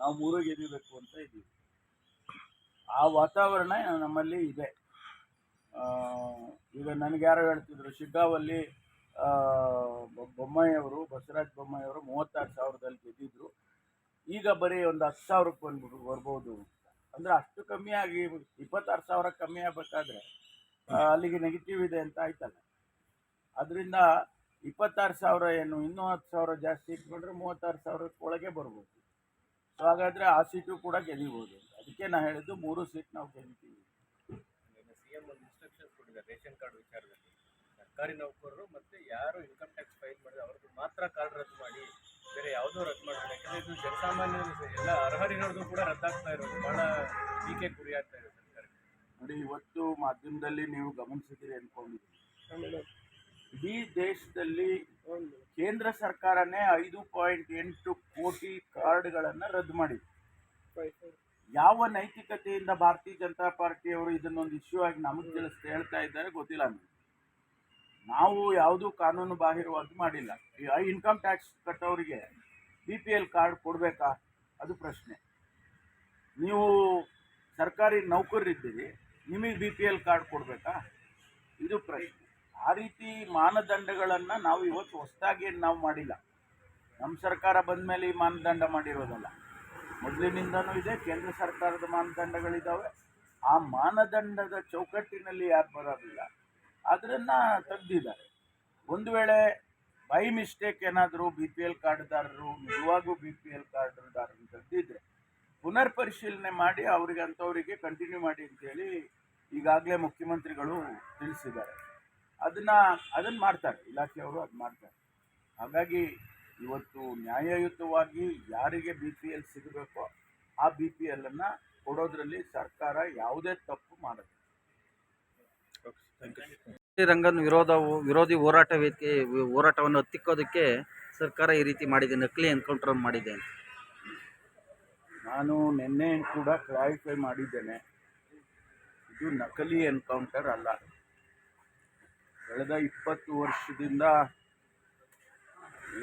ನಾವು 3 ಗೆಲ್ಲಬೇಕು ಅಂತ ಇದ್ದೀವಿ. ಆ ವಾತಾವರಣ ನಮ್ಮಲ್ಲಿ ಇದೆ. ಈಗ ನನಗೆ ಯಾರೋ ಹೇಳ್ತಿದ್ರು, ಶಿಗ್ಗಾವಲ್ಲಿ ಬೊಮ್ಮಾಯಿಯವರು, ಬಸವರಾಜ ಬೊಮ್ಮಾಯಿಯವರು 36,000ದಲ್ಲಿ ಗೆದ್ದಿದ್ರು, ಈಗ ಬರೀ ಒಂದು 10,000ಕ್ಕೆ ಬರ್ಬೋದು. ಅಂದರೆ ಅಷ್ಟು ಕಮ್ಮಿ ಆಗಿ 26,000 ಕಮ್ಮಿ ಆಗಬೇಕಾದ್ರೆ ಅಲ್ಲಿಗೆ ನೆಗೆಟಿವ್ ಇದೆ ಅಂತ ಆಯ್ತಲ್ಲ. ಅದರಿಂದ 26,000 ಏನು, ಇನ್ನೂ 10,000 ಜಾಸ್ತಿ ಇಟ್ಕೊಂಡ್ರೆ 36,000 ಒಳಗೆ ಬರ್ಬೋದು. ಸೊ ಹಾಗಾದರೆ ಆ ಸೀಟು ಕೂಡ ಗೆದಿಬೋದು. ಅದಕ್ಕೆ ನಾನು ಹೇಳಿದ್ದು 3 ಸೀಟ್ ನಾವು ಗೆಲ್ತೀವಿ. ಸಿಎಂ ಒಂದು ಇನ್ಸ್ಟ್ರಕ್ಷನ್ಸ್ ಕೊಟ್ಟಿದ್ದಾರೆ ರೇಷನ್ ಕಾರ್ಡ್ ವಿಚಾರದಲ್ಲಿ. ಸರ್ಕಾರಿ ನೌಕರರು ಮತ್ತು ಯಾರು ಇನ್ಕಮ್ ಟ್ಯಾಕ್ಸ್ ಫೈಲ್ ಮಾಡಿದ್ರೆ ಅವ್ರದ್ದು ಮಾತ್ರ ಕಾರ್ಡ್ ರದ್ದು ಮಾಡಿ, ಬೇರೆ ಯಾವುದೂ ರದ್ದು ಮಾಡಬೇಕು. ಯಾಕಂದರೆ ಇದು ಜನಸಾಮಾನ್ಯರು ಎಲ್ಲ ಅರ್ಹರಿರೋದು ಕೂಡ ರದ್ದಾಗ್ತಾ ಇರೋದು, ಭಾಳ ಟೀಕೆ ಗುರಿ ಆಗ್ತಾ ಇದೆ ಸರ್ಕಾರ. ನೋಡಿ, ಇವತ್ತು ಮಾಧ್ಯಮದಲ್ಲಿ ನೀವು ಗಮನಿಸಿದ್ದೀರಿ ಅಂದ್ಕೊಂಡಿದ್ದೀರಿ, ಇಡೀ ದೇಶದಲ್ಲಿ ಕೇಂದ್ರ ಸರ್ಕಾರನೇ 5.8 ಕೋಟಿ ಕಾರ್ಡ್ಗಳನ್ನು ರದ್ದು ಮಾಡಿದೆ. ಯಾವ ನೈತಿಕತೆಯಿಂದ ಭಾರತೀಯ ಜನತಾ ಪಾರ್ಟಿಯವರು ಇದನ್ನೊಂದು ಇಶ್ಯೂ ಆಗಿ ನಮಗೆ ಹೇಳ್ತಾ ಇದ್ದಾರೆ ಗೊತ್ತಿಲ್ಲ. ನಾವು ಯಾವುದೂ ಕಾನೂನು ಬಾಹಿರವಾಗಿ ಮಾಡಿಲ್ಲ. ಇನ್ಕಮ್ ಟ್ಯಾಕ್ಸ್ ಕಟ್ಟೋರಿಗೆ BPL ಕಾರ್ಡ್ ಕೊಡಬೇಕಾ, ಅದು ಪ್ರಶ್ನೆ. ನೀವು ಸರ್ಕಾರಿ ನೌಕರರಿದ್ದೀರಿ, ನಿಮಗೆ BPL ಕಾರ್ಡ್ ಕೊಡಬೇಕಾ, ಇದು ಪ್ರಶ್ನೆ. ಆ ರೀತಿ ಮಾನದಂಡಗಳನ್ನು ನಾವು ಇವತ್ತು ಹೊಸದಾಗಿ ನಾವು ಮಾಡಿಲ್ಲ. ನಮ್ಮ ಸರ್ಕಾರ ಬಂದ ಮೇಲೆ ಈ ಮಾನದಂಡ ಮಾಡಿರೋದಲ್ಲ, ಮೊದಲಿನಿಂದನೂ ಇದೆ. ಕೇಂದ್ರ ಸರ್ಕಾರದ ಮಾನದಂಡಗಳಿದ್ದಾವೆ. ಆ ಮಾನದಂಡದ ಚೌಕಟ್ಟಿನಲ್ಲಿ ಯಾರು ಬರೋದಿಲ್ಲ ಅದನ್ನು ತೆಗೆದಿದ್ದಾರೆ. ಒಂದು ವೇಳೆ ಬೈ ಮಿಸ್ಟೇಕ್ ಏನಾದರೂ BPL ಕಾರ್ಡ್ದಾರರು ನಿಜವಾಗೂ BPL ಕಾರ್ಡ್ದಾರರು ತೆಗೆದಿದ್ರೆ ಪುನರ್ ಪರಿಶೀಲನೆ ಮಾಡಿ ಅವರಿಗೆ ಅಂಥವರಿಗೆ ಕಂಟಿನ್ಯೂ ಮಾಡಿ ಅಂತೇಳಿ ಈಗಾಗಲೇ ಮುಖ್ಯಮಂತ್ರಿಗಳು ತಿಳಿಸಿದ್ದಾರೆ. ಅದನ್ನು ಮಾಡ್ತಾರೆ, ಇಲಾಖೆಯವರು ಅದು ಮಾಡ್ತಾರೆ. ಹಾಗಾಗಿ ಇವತ್ತು ನ್ಯಾಯಯುತವಾಗಿ ಯಾರಿಗೆ BPL ಸಿಗಬೇಕೋ ಆ BPLನ್ನು ಕೊಡೋದ್ರಲ್ಲಿ ಸರ್ಕಾರ ಯಾವುದೇ ತಪ್ಪು ಮಾಡೋದು. ರಂಗನ್ ವಿರೋಧಿ ಹೋರಾಟವನ್ನು ಹತ್ತಿಕ್ಕೋದಕ್ಕೆ ಸರ್ಕಾರ ಈ ರೀತಿ ಮಾಡಿದೆ, ನಕಲಿ ಎನ್ಕೌಂಟರ್ ಮಾಡಿದೆ. ನಾನು ನಿನ್ನೆ ಕೂಡ ಕ್ಲಾರಿಫೈ ಮಾಡಿದ್ದೇನೆ, ಇದು ನಕಲಿ ಎನ್ಕೌಂಟರ್ ಅಲ್ಲ. ಕಳೆದ 20 ವರ್ಷದಿಂದ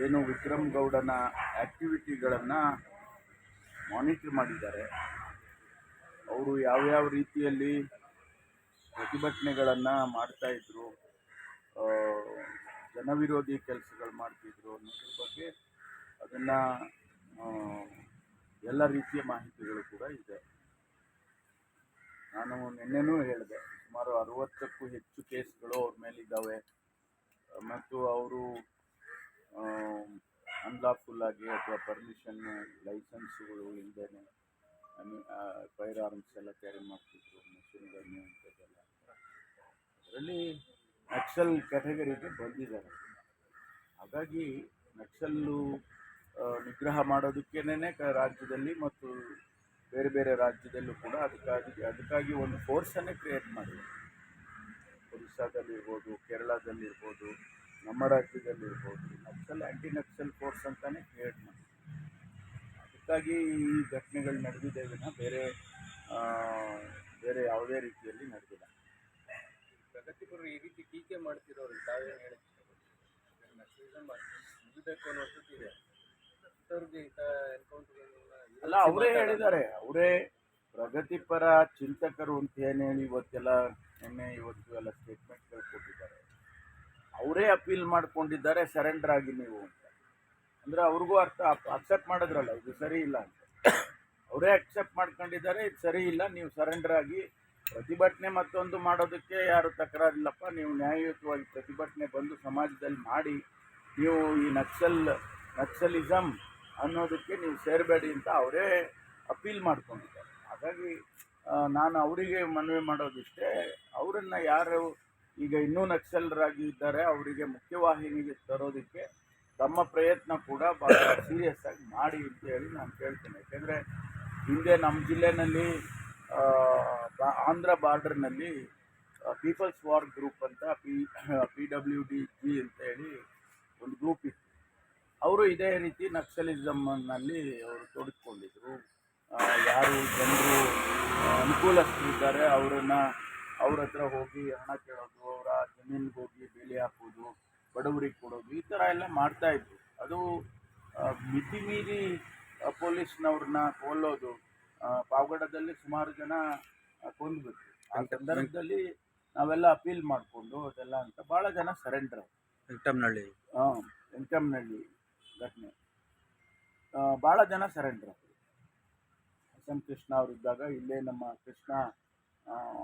ಏನು ವಿಕ್ರಮ್ ಗೌಡನ ಆ್ಯಕ್ಟಿವಿಟಿಗಳನ್ನು ಮಾನಿಟರ್ ಮಾಡಿದ್ದಾರೆ. ಅವರು ಯಾವ್ಯಾವ ರೀತಿಯಲ್ಲಿ ಪ್ರತಿಭಟನೆಗಳನ್ನು ಮಾಡ್ತಾಯಿದ್ರು, ಜನವಿರೋಧಿ ಕೆಲಸಗಳು ಮಾಡ್ತಿದ್ರು ಅನ್ನೋದ್ರ ಬಗ್ಗೆ ಅದನ್ನು ಎಲ್ಲ ರೀತಿಯ ಮಾಹಿತಿಗಳು ಕೂಡ ಇದೆ. ನಾನು ನಿನ್ನೆನೂ ಹೇಳಿದೆ, ಸುಮಾರು 60ಕ್ಕೂ ಹೆಚ್ಚು ಕೇಸ್ಗಳು ಅವ್ರ ಮೇಲಿದ್ದಾವೆ ಮತ್ತು ಅವರು ಅನ್ಲಾಫುಲ್ ಆಗಿ ಅಥವಾ ಪರ್ಮಿಷನ್ ಲೈಸೆನ್ಸ್ಗಳು ಇಲ್ಲದೇ ಫೈರ್ ಆರ್ಮ್ಸ್ ಎಲ್ಲ ಕ್ಯಾರಿ ಮಾಡ್ತಿದ್ರು, ಮೆಷಿನ್ ಗನ್ನು ಅಂಥದ್ದೆಲ್ಲ. ಅದರಲ್ಲಿ ನಕ್ಸಲ್ ಕ್ಯಾಟಗರಿಗೆ ಬಂದಿದ್ದಾರೆ. ಹಾಗಾಗಿ ನಕ್ಸಲ್ಲು ನಿಗ್ರಹ ಮಾಡೋದಕ್ಕೇನೆ ರಾಜ್ಯದಲ್ಲಿ ಮತ್ತು ಬೇರೆ ಬೇರೆ ರಾಜ್ಯದಲ್ಲೂ ಕೂಡ ಅದಕ್ಕಾಗಿ ಒಂದು ಫೋರ್ಸನ್ನೇ ಕ್ರಿಯೇಟ್ ಮಾಡಿದೆ. ಒರಿಸ್ಸಾದಲ್ಲಿರ್ಬೋದು, ಕೇರಳದಲ್ಲಿರ್ಬೋದು, ನಮ್ಮ ರಾಜ್ಯದಲ್ಲಿರ್ಬೋದು, ನಕ್ಸಲ್ ಆ್ಯಂಟಿ ನಕ್ಸಲ್ ಫೋರ್ಸ್ ಅಂತಲೇ ಕ್ರಿಯೇಟ್ ಮಾಡಿದೆ. ಅದಕ್ಕಾಗಿ ಈ ಘಟನೆಗಳು ನಡೆದಿದೆ ವಿನ ಬೇರೆ ಯಾವುದೇ ರೀತಿಯಲ್ಲಿ ನಡೆದಿಲ್ಲ. ಪ್ರಗತಿಪರರು ಈ ರೀತಿ ಟೀಕೆ ಮಾಡ್ತಿರೋರು ತಾವೇನು ಹೇಳಕ್ಕೆ ಇಷ್ಟಪಡ್ತೀವಿ? ನಕ್ಸಲಿಸಮ್ ಮುಗಿಬೇಕು ಅನ್ನೋದಿದೆ, ಅಂಥವ್ರಿಗೆ ಅಲ್ಲ, ಅವರೇ ಹೇಳಿದ್ದಾರೆ. ಅವರೇ ಪ್ರಗತಿಪರ ಚಿಂತಕರು ಅಂತ ಏನು ಹೇಳಿ ಇವತ್ತೆಲ್ಲ ಇವತ್ತು ಎಲ್ಲ ಸ್ಟೇಟ್ಮೆಂಟ್ಗಳು ಕೊಟ್ಟಿದ್ದಾರೆ. ಅವರೇ ಅಪೀಲ್ ಮಾಡ್ಕೊಂಡಿದ್ದಾರೆ, ಸರೆಂಡರ್ ಆಗಿ ನೀವು ಅಂತ. ಅಂದರೆ ಅವ್ರಿಗೂ ಅಕ್ಸೆಪ್ಟ್ ಮಾಡಿದ್ರಲ್ಲ ಇದು ಸರಿ ಇಲ್ಲ ಅಂತ. ಅವರೇ ಅಕ್ಸೆಪ್ಟ್ ಮಾಡ್ಕೊಂಡಿದ್ದಾರೆ, ಇದು ಸರಿ ಇಲ್ಲ, ನೀವು ಸರೆಂಡರ್ ಆಗಿ ಪ್ರತಿಭಟನೆ ಮತ್ತೊಂದು ಮಾಡೋದಕ್ಕೆ ಯಾರು ತಕರಾರಿಲ್ಲಪ್ಪ, ನೀವು ನ್ಯಾಯಯುತವಾಗಿ ಪ್ರತಿಭಟನೆ ಬಂದು ಸಮಾಜದಲ್ಲಿ ಮಾಡಿ ನೀವು ಈ ನಕ್ಸಲಿಸಮ್ ಅನ್ನೋದಕ್ಕೆ ನೀವು ಸೇರಬೇಡಿ ಅಂತ ಅವರೇ ಅಪೀಲ್ ಮಾಡ್ಕೊಂಡಿದ್ದಾರೆ. ಹಾಗಾಗಿ ನಾನು ಅವರಿಗೆ ಮನವಿ ಮಾಡೋದಿಷ್ಟೇ, ಅವರನ್ನು ಯಾರು ಈಗ ಇನ್ನೂ ನಕ್ಸಲರಾಗಿ ಇದ್ದಾರೆ ಅವರಿಗೆ ಮುಖ್ಯವಾಹಿನಿಗೆ ತರೋದಕ್ಕೆ ತಮ್ಮ ಪ್ರಯತ್ನ ಕೂಡ ಭಾಳ ಸೀರಿಯಸ್ ಆಗಿ ಮಾಡಿ ಅಂತೇಳಿ ನಾನು ಕೇಳ್ತೇನೆ. ಯಾಕೆಂದರೆ ಹಿಂದೆ ನಮ್ಮ ಜಿಲ್ಲೆಯಲ್ಲಿ ಆಂಧ್ರ ಬಾರ್ಡರ್ನಲ್ಲಿ ಪೀಪಲ್ಸ್ ವಾರ್ ಗ್ರೂಪ್ ಅಂತ PWDG ಅಂತೇಳಿ ಒಂದು ಗ್ರೂಪ್ ಇತ್ತು. ಅವರು ಇದೇ ರೀತಿ ನಕ್ಸಲಿಸಮ್ನಲ್ಲಿ ಅವರು ತೊಡಗಿಕೊಂಡಿದ್ರು. ಯಾರು ಜನರು ಅನುಕೂಲಸ್ಥರಿದ್ದಾರೆ ಅವ್ರ ಹತ್ರ ಹೋಗಿ ಹಣ ಕೇಳೋದು, ಅವರ ಜಮೀನಿಗೆ ಹೋಗಿ ಬೇಲಿ ಹಾಕೋದು, ಬಡವರಿಗೆ ಕೊಡೋದು, ಈ ಥರ ಎಲ್ಲ ಮಾಡ್ತಾಯಿದ್ರು. ಅದು ಮಿತಿ ಮೀರಿ ಪೊಲೀಸ್ನವ್ರನ್ನ ಕೊಲ್ಲೋದು, ಪಾವಗಡದಲ್ಲಿ ಸುಮಾರು ಜನ ಕೊಂದ್ಬಿಟ್ರು. ಆ ಸಂದರ್ಭದಲ್ಲಿ ನಾವೆಲ್ಲ ಅಪೀಲ್ ಮಾಡಿಕೊಂಡು ಅದೆಲ್ಲ ಅಂತ ಭಾಳ ಜನ ಸರೆಂಡರ್. ವೆಂಕಟಮ್ಮನಹಳ್ಳಿ ವೆಂಕಟಮ್ಮನಹಳ್ಳಿ ಘಟನೆ ಭಾಳ ಜನ ಸರೆಂಡರ್. ಎಸ್ ಎಂ ಕೃಷ್ಣ ಅವರಿದ್ದಾಗ ಇಲ್ಲೇ ನಮ್ಮ ಕೃಷ್ಣ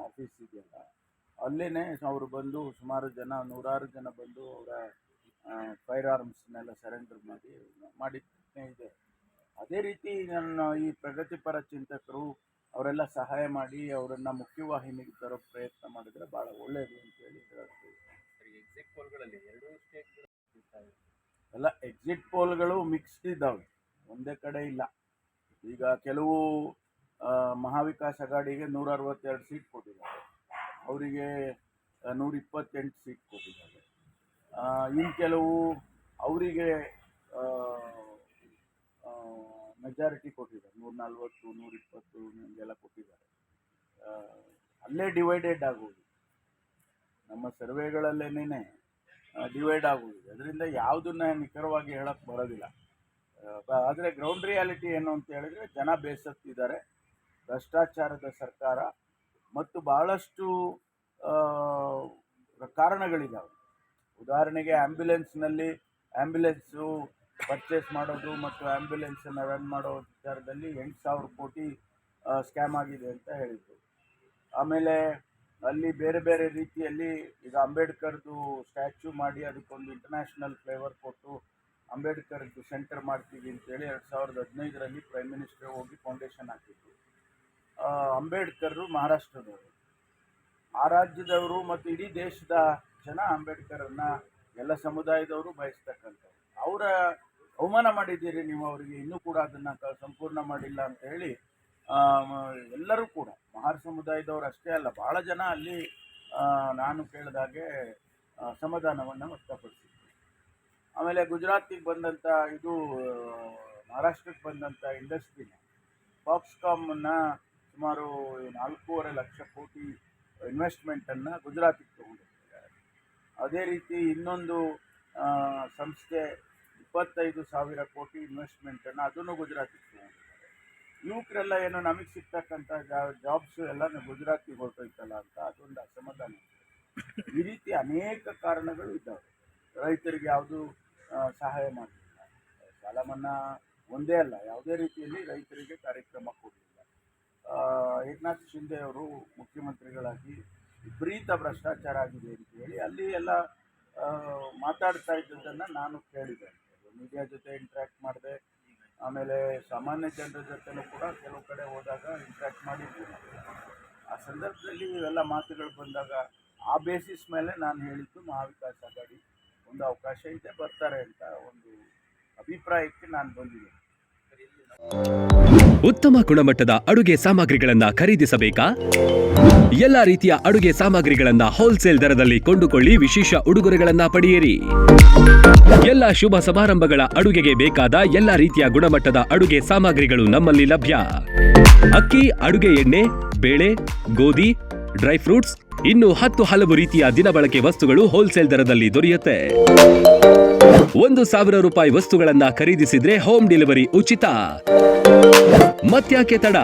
ಆಫೀಸ್ ಇದೆಯಲ್ಲ, ಅಲ್ಲೇ ಅವರು ಬಂದು ಸುಮಾರು ಜನ, ನೂರಾರು ಜನ ಬಂದು ಅವರ ಫೈರ್ ಆರ್ಮ್ಸ್ನೆಲ್ಲ ಸರೆಂಡರ್ ಮಾಡಿದ್ದೇ ಇದೆ. ಅದೇ ರೀತಿ ನನ್ನ ಈ ಪ್ರಗತಿಪರ ಚಿಂತಕರು ಅವರೆಲ್ಲ ಸಹಾಯ ಮಾಡಿ ಅವರನ್ನು ಮುಖ್ಯವಾಹಿನಿಗೆ ತರೋ ಪ್ರಯತ್ನ ಮಾಡಿದರೆ ಭಾಳ ಒಳ್ಳೆಯದು ಅಂತೇಳಿ ಹೇಳ್ತೀವಿ. ಎಕ್ಸಿಟ್ ಪೋಲ್ಗಳಲ್ಲಿ ಎರಡೂ ಸ್ಟೇಟ್ ಎಲ್ಲ ಎಕ್ಸಿಟ್ ಪೋಲ್ಗಳು ಮಿಕ್ಸ್ಡ್ ಇದ್ದಾವೆ, ಒಂದೇ ಕಡೆ ಇಲ್ಲ. ಈಗ ಕೆಲವು ಮಹಾವಿಕಾಸ್ ಅಘಾಡಿಗೆ 162 ಸೀಟ್ ಕೊಟ್ಟಿದ್ದಾರೆ, ಅವರಿಗೆ 128 ಸೀಟ್ ಕೊಟ್ಟಿದ್ದಾರೆ. ಇನ್ನು ಕೆಲವು ಅವರಿಗೆ ಮೆಜಾರಿಟಿ ಕೊಟ್ಟಿದ್ದಾರೆ, 140 120 ಹಿಂಗೆಲ್ಲ ಕೊಟ್ಟಿದ್ದಾರೆ. ಅಲ್ಲೇ ಡಿವೈಡೆಡ್ ಆಗೋದು, ನಮ್ಮ ಸರ್ವೆಗಳಲ್ಲೇನೇ ಡಿವೈಡ್ ಆಗೋದಿದೆ. ಅದರಿಂದ ಯಾವುದನ್ನ ನಿಖರವಾಗಿ ಹೇಳಕ್ಕೆ ಬರೋದಿಲ್ಲ. ಆದರೆ ಗ್ರೌಂಡ್ ರಿಯಾಲಿಟಿ ಏನು ಅಂತ ಹೇಳಿದ್ರೆ, ಜನ ಬೇಸತ್ತಿದ್ದಾರೆ. ಭ್ರಷ್ಟಾಚಾರದ ಸರ್ಕಾರ ಮತ್ತು ಭಾಳಷ್ಟು ಕಾರಣಗಳಿದ್ದಾವೆ. ಉದಾಹರಣೆಗೆ ಆ್ಯಂಬ್ಯುಲೆನ್ಸು ಪರ್ಚೇಸ್ ಮಾಡೋದು ಮತ್ತು ಆ್ಯಂಬ್ಯುಲೆನ್ಸನ್ನು ರನ್ ಮಾಡೋ ವಿಚಾರದಲ್ಲಿ 8,000 ಕೋಟಿ ಸ್ಕ್ಯಾಮ್ ಆಗಿದೆ ಅಂತ ಹೇಳಿದರು. ಆಮೇಲೆ ಅಲ್ಲಿ ಬೇರೆ ಬೇರೆ ರೀತಿಯಲ್ಲಿ ಈಗ ಅಂಬೇಡ್ಕರ್ದು ಸ್ಟ್ಯಾಚ್ಯೂ ಮಾಡಿ ಅದಕ್ಕೊಂದು ಇಂಟರ್ನ್ಯಾಷನಲ್ ಫ್ಲೇವರ್ ಕೊಟ್ಟು ಅಂಬೇಡ್ಕರ್ದು ಸೆಂಟರ್ ಮಾಡ್ತೀವಿ ಅಂತೇಳಿ 2015ರಲ್ಲಿ ಪ್ರೈಮ್ ಮಿನಿಸ್ಟರ್ ಹೋಗಿ ಫೌಂಡೇಶನ್ ಹಾಕಿದ್ರು. ಅಂಬೇಡ್ಕರ್ ಮಹಾರಾಷ್ಟ್ರದವರು, ಆ ರಾಜ್ಯದವರು ಮತ್ತು ಇಡೀ ದೇಶದ ಜನ ಅಂಬೇಡ್ಕರನ್ನ ಎಲ್ಲ ಸಮುದಾಯದವರು ಬಯಸ್ತಕ್ಕಂಥವ್ರು. ಅವರ ಅವಮಾನ ಮಾಡಿದ್ದೀರಿ ನೀವು, ಅವರಿಗೆ ಇನ್ನೂ ಕೂಡ ಅದನ್ನು ಸಂಪೂರ್ಣ ಮಾಡಿಲ್ಲ ಅಂತ ಹೇಳಿ ಎಲ್ಲರೂ ಕೂಡ ಮಹಾರ್ ಸಮುದಾಯದವರು ಅಷ್ಟೇ ಅಲ್ಲ, ಭಾಳ ಜನ ಅಲ್ಲಿ ನಾನು ಕೇಳಿದಾಗೆ ಸಮಾಧಾನವನ್ನು ವ್ಯಕ್ತಪಡಿಸಿದ್ರು. ಆಮೇಲೆ ಗುಜರಾತಿಗೆ ಬಂದಂಥ ಮಹಾರಾಷ್ಟ್ರಕ್ಕೆ ಬಂದಂಥ ಇಂಡಸ್ಟ್ರಿನ ಫಾಕ್ಸ್ಕಾಮನ್ನು ಸುಮಾರು 4.5 ಲಕ್ಷ ಕೋಟಿ ಇನ್ವೆಸ್ಟ್ಮೆಂಟನ್ನು ಗುಜರಾತಿಗೆ ತೊಗೊಂಡಿದ್ದಾರೆ. ಅದೇ ರೀತಿ ಇನ್ನೊಂದು ಸಂಸ್ಥೆ 25,000 ಕೋಟಿ ಇನ್ವೆಸ್ಟ್ಮೆಂಟನ್ನು ಅದನ್ನು ಗುಜರಾತಿಗೆ ತೊಗೊಂಡಿದ್ದಾರೆ. ಯುವಕರೆಲ್ಲ ಏನು ನಮಗೆ ಸಿಗ್ತಕ್ಕಂಥ ಜಾಬ್ಸು ಎಲ್ಲ ಗುಜರಾತಿಗೆ ಹೊರಟೋಯ್ತಲ್ಲ ಅಂತ ಅದೊಂದು ಅಸಮಾಧಾನ. ಈ ರೀತಿ ಅನೇಕ ಕಾರಣಗಳು ಇದ್ದಾವೆ. ರೈತರಿಗೆ ಯಾವುದು ಸಹಾಯ ಮಾಡಲಿಲ್ಲ, ಸಾಲ ಮನ್ನಾ ಒಂದೇ ಅಲ್ಲ, ಯಾವುದೇ ರೀತಿಯಲ್ಲಿ ರೈತರಿಗೆ ಕಾರ್ಯಕ್ರಮ ಕೊಡಲಿಲ್ಲ. ಏಕನಾಥ್ ಶಿಂದೆ ಅವರು ಮುಖ್ಯಮಂತ್ರಿಗಳಾಗಿ ವಿಪರೀತ ಭ್ರಷ್ಟಾಚಾರ ಆಗಿದೆ ಅಂತ ಹೇಳಿ ಅಲ್ಲಿ ಎಲ್ಲ ಮಾತಾಡ್ತಾ ಇದ್ದದ್ದನ್ನು ನಾನು ಕೇಳಿದೆ. ಮೀಡಿಯಾ ಜೊತೆ ಇಂಟ್ರ್ಯಾಕ್ಟ್ ಮಾಡಿದೆ, ಆಮೇಲೆ ಸಾಮಾನ್ಯ ಜನರ ಜೊತೆನೂ ಕೂಡ ಕೆಲವು ಕಡೆ ಹೋದಾಗ ಇಂಟ್ರ್ಯಾಕ್ಟ್ ಮಾಡಿದ್ದೀನಿ. ಆ ಸಂದರ್ಭದಲ್ಲಿ ಇವೆಲ್ಲ ಮಾತುಗಳು ಬಂದಾಗ ಆ ಬೇಸಿಸ್ ಮೇಲೆ ನಾನು ಹೇಳಿದ್ದು ಮಹಾವಿಕಾಸ್ ಅಘಾಡಿ ಒಂದು ಅವಕಾಶ ಇದೆ, ಬರ್ತಾರೆ ಅಂತ ಒಂದು ಅಭಿಪ್ರಾಯಕ್ಕೆ ನಾನು ಬಂದಿದ್ದೀನಿ. ಉತ್ತಮ ಗುಣಮಟ್ಟದ ಅಡುಗೆ ಸಾಮಗ್ರಿಗಳನ್ನ ಖರೀದಿಸಬೇಕಾ? ಎಲ್ಲಾ ರೀತಿಯ ಅಡುಗೆ ಸಾಮಗ್ರಿಗಳನ್ನ ಹೋಲ್ಸೇಲ್ ದರದಲ್ಲಿ ಕೊಂಡುಕೊಳ್ಳಿ, ವಿಶೇಷ ಉಡುಗೊರೆಗಳನ್ನ ಪಡೆಯಿರಿ. ಎಲ್ಲ ಶುಭ ಸಮಾರಂಭಗಳ ಅಡುಗೆಗೆ ಬೇಕಾದ ಎಲ್ಲ ರೀತಿಯ ಗುಣಮಟ್ಟದ ಅಡುಗೆ ಸಾಮಗ್ರಿಗಳು ನಮ್ಮಲ್ಲಿ ಲಭ್ಯ. ಅಕ್ಕಿ, ಅಡುಗೆ ಎಣ್ಣೆ, ಬೇಳೆ, ಗೋಧಿ, ಡ್ರೈ ಫ್ರೂಟ್ಸ್, ಇನ್ನು 10 ಹಲವು ರೀತಿಯ ದಿನಬಳಕೆ ವಸ್ತುಗಳು ಹೋಲ್ಸೇಲ್ ದರದಲ್ಲಿ ದೊರೆಯುತ್ತೆ. 1,000 ರೂಪಾಯಿ ವಸ್ತುಗಳನ್ನ ಖರೀದಿಸಿದ್ರೆ ಹೋಮ್ ಡೆಲಿವರಿ ಉಚಿತ. ಮತ್ಯಾಕೆ ತಡ,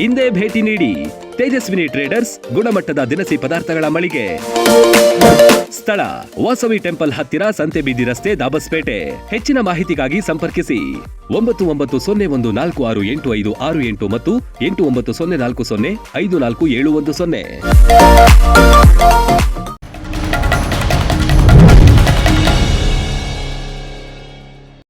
ಇಂದೇ ಭೇಟಿ ನೀಡಿ. ತೇಜಸ್ವಿನಿ ಟ್ರೇಡರ್ಸ್, ಗುಣಮಟ್ಟದ ದಿನಸಿ ಪದಾರ್ಥಗಳ ಮಳಿಗೆ. ಸ್ಥಳ ವಾಸವಿ ಟೆಂಪಲ್ ಹತ್ತಿರ, ಸಂತೆಬೀದಿ ರಸ್ತೆ, ದಾಬಸ್ಪೇಟೆ. ಹೆಚ್ಚಿನ ಮಾಹಿತಿಗಾಗಿ ಸಂಪರ್ಕಿಸಿ 9901468568 ಮತ್ತು 8904054710.